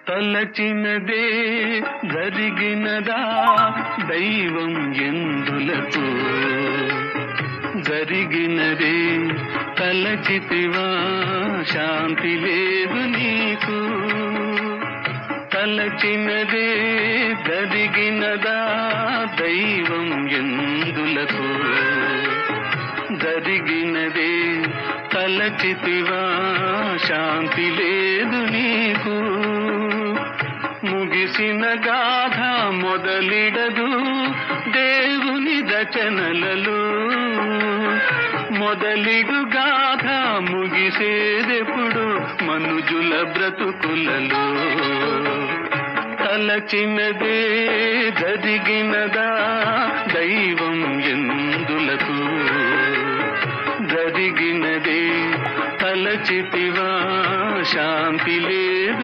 తలచినదే జరిగినదా దైవం ఎందులకు జరిగినదే తలచితివా శాంతి లేదు నీకు తలచినదే జరిగినదా దైవం ఎందులకు జరిగినదే తలచితివా శాంతి లేదు నీకు ముగిసిన గాథ మొదలిడదు దేవుని రచనలలో మొదలిడు గాథ ముగిసేదెప్పుడు మనుజుల బ్రతుకులలో తలచినదే జరిగినదా దైవం ఎందులకు జరిగినదే తలచితివా శాంతి లేదు